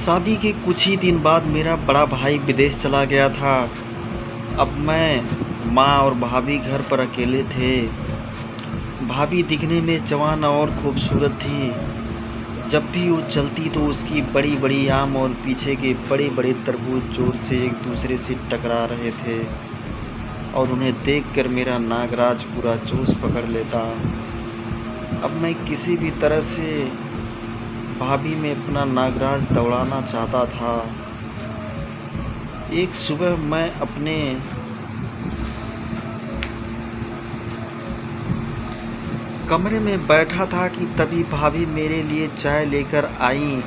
शादी के कुछ ही दिन बाद मेरा बड़ा भाई विदेश चला गया था। अब मैं, माँ और भाभी घर पर अकेले थे। भाभी दिखने में जवान और खूबसूरत थी। जब भी वो चलती तो उसकी बड़ी बड़ी आँख और पीछे के बड़े बड़े तरबूज जोर से एक दूसरे से टकरा रहे थे और उन्हें देखकर मेरा नागराज पूरा जोश पकड़ लेता। अब मैं किसी भी तरह से भाभी में अपना नागराज दौड़ाना चाहता था। एक सुबह मैं अपने कमरे में बैठा था कि तभी भाभी मेरे लिए चाय लेकर आई।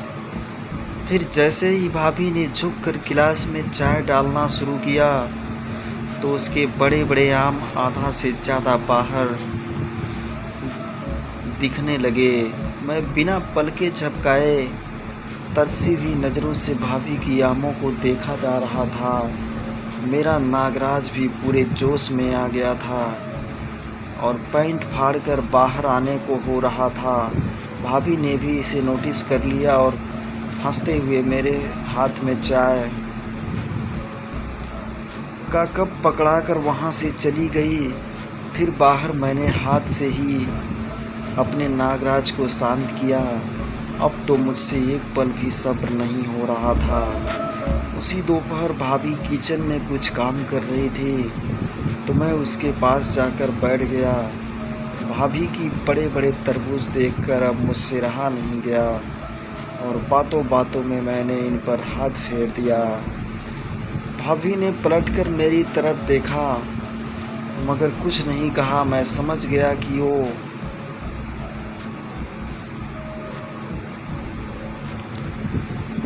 फिर जैसे ही भाभी ने झुककर गिलास में चाय डालना शुरू किया तो उसके बड़े बड़े आम आधा से ज़्यादा बाहर दिखने लगे। मैं बिना पलके झपकाए तरसी हुई नज़रों से भाभी की आमों को देखा जा रहा था। मेरा नागराज भी पूरे जोश में आ गया था और पैंट फाड़कर बाहर आने को हो रहा था। भाभी ने भी इसे नोटिस कर लिया और हंसते हुए मेरे हाथ में चाय का कप पकड़ाकर वहाँ से चली गई। फिर बाहर मैंने हाथ से ही अपने नागराज को शांत किया। अब तो मुझसे एक पल भी सब्र नहीं हो रहा था। उसी दोपहर भाभी किचन में कुछ काम कर रही थी तो मैं उसके पास जाकर बैठ गया। भाभी की बड़े बड़े तरबूज देखकर अब मुझसे रहा नहीं गया और बातों बातों में मैंने इन पर हाथ फेर दिया। भाभी ने पलटकर मेरी तरफ देखा मगर कुछ नहीं कहा। मैं समझ गया कि वो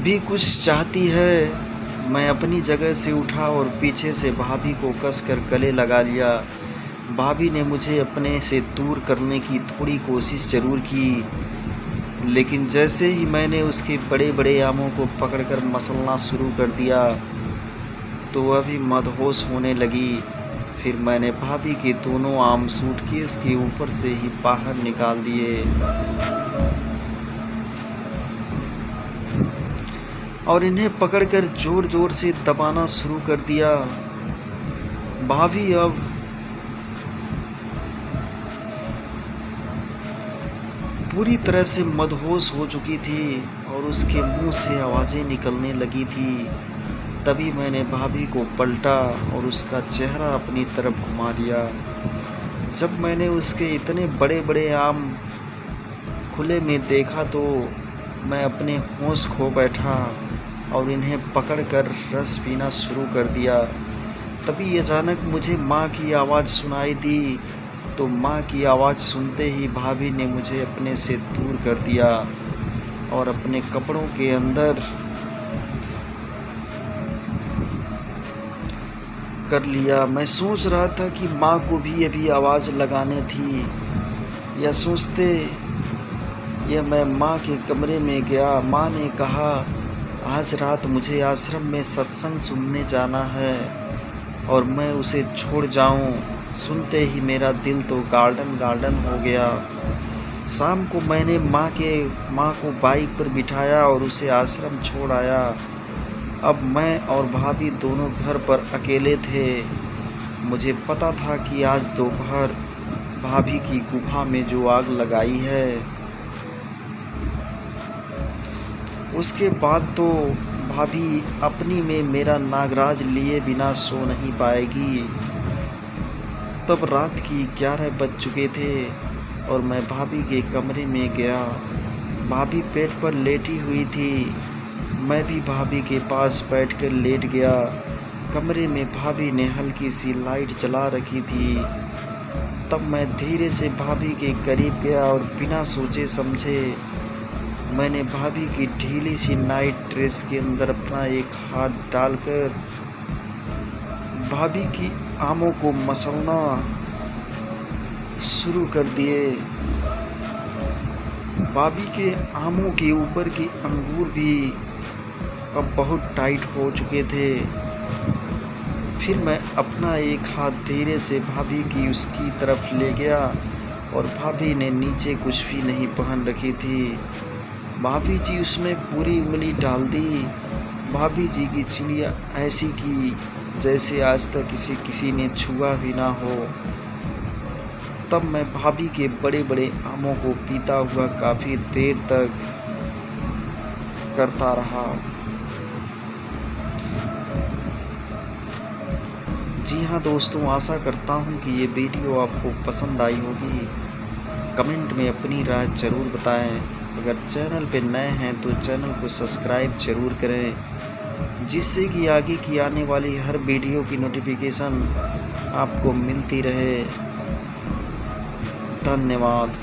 भी कुछ चाहती है। मैं अपनी जगह से उठा और पीछे से भाभी को कसकर गले लगा लिया। भाभी ने मुझे अपने से दूर करने की थोड़ी कोशिश ज़रूर की, लेकिन जैसे ही मैंने उसके बड़े बड़े आमों को पकड़कर मसलना शुरू कर दिया तो वह भी मदहोश होने लगी। फिर मैंने भाभी के दोनों आम सूटकेस के ऊपर से ही बाहर निकाल दिए और इन्हें पकड़कर ज़ोर ज़ोर से दबाना शुरू कर दिया। भाभी अब पूरी तरह से मदहोश हो चुकी थी और उसके मुंह से आवाज़ें निकलने लगी थी। तभी मैंने भाभी को पलटा और उसका चेहरा अपनी तरफ घुमा लिया। जब मैंने उसके इतने बड़े बड़े आम खुले में देखा तो मैं अपने होश खो बैठा और इन्हें पकड़कर रस पीना शुरू कर दिया। तभी अचानक मुझे माँ की आवाज़ सुनाई दी तो माँ की आवाज़ सुनते ही भाभी ने मुझे अपने से दूर कर दिया और अपने कपड़ों के अंदर कर लिया। मैं सोच रहा था कि माँ को भी अभी आवाज़ लगाने थी या सोचते यह मैं माँ के कमरे में गया। माँ ने कहा आज रात मुझे आश्रम में सत्संग सुनने जाना है और मैं उसे छोड़ जाऊं। सुनते ही मेरा दिल तो गार्डन हो गया। शाम को मैंने माँ को बाइक पर बिठाया और उसे आश्रम छोड़ आया। अब मैं और भाभी दोनों घर पर अकेले थे। मुझे पता था कि आज दोपहर भाभी की गुफा में जो आग लगाई है उसके बाद तो भाभी अपनी में मेरा नागराज लिए बिना सो नहीं पाएगी। तब रात की 11 बज चुके थे और मैं भाभी के कमरे में गया। भाभी पेट पर लेटी हुई थी। मैं भी भाभी के पास बैठकर लेट गया। कमरे में भाभी ने हल्की सी लाइट जला रखी थी। तब मैं धीरे से भाभी के करीब गया और बिना सोचे समझे मैंने भाभी की ढीली सी नाइट ड्रेस के अंदर अपना एक हाथ डालकर भाभी की आमों को मसलना शुरू कर दिए। भाभी के आमों के ऊपर के अंगूर भी अब बहुत टाइट हो चुके थे। फिर मैं अपना एक हाथ धीरे से भाभी की उसकी तरफ ले गया और भाभी ने नीचे कुछ भी नहीं पहन रखी थी। भाभी जी उसमें पूरी उंगली डाल दी। भाभी जी की चिड़िया ऐसी की जैसे आज तक किसी ने छुआ भी ना हो। तब मैं भाभी के बड़े बड़े आमों को पीता हुआ काफ़ी देर तक करता रहा। जी हाँ दोस्तों, आशा करता हूँ कि ये वीडियो आपको पसंद आई होगी। कमेंट में अपनी राय ज़रूर बताएं। अगर चैनल पे नए हैं तो चैनल को सब्सक्राइब ज़रूर करें, जिससे कि आगे की आने वाली हर वीडियो की नोटिफिकेशन आपको मिलती रहे। धन्यवाद।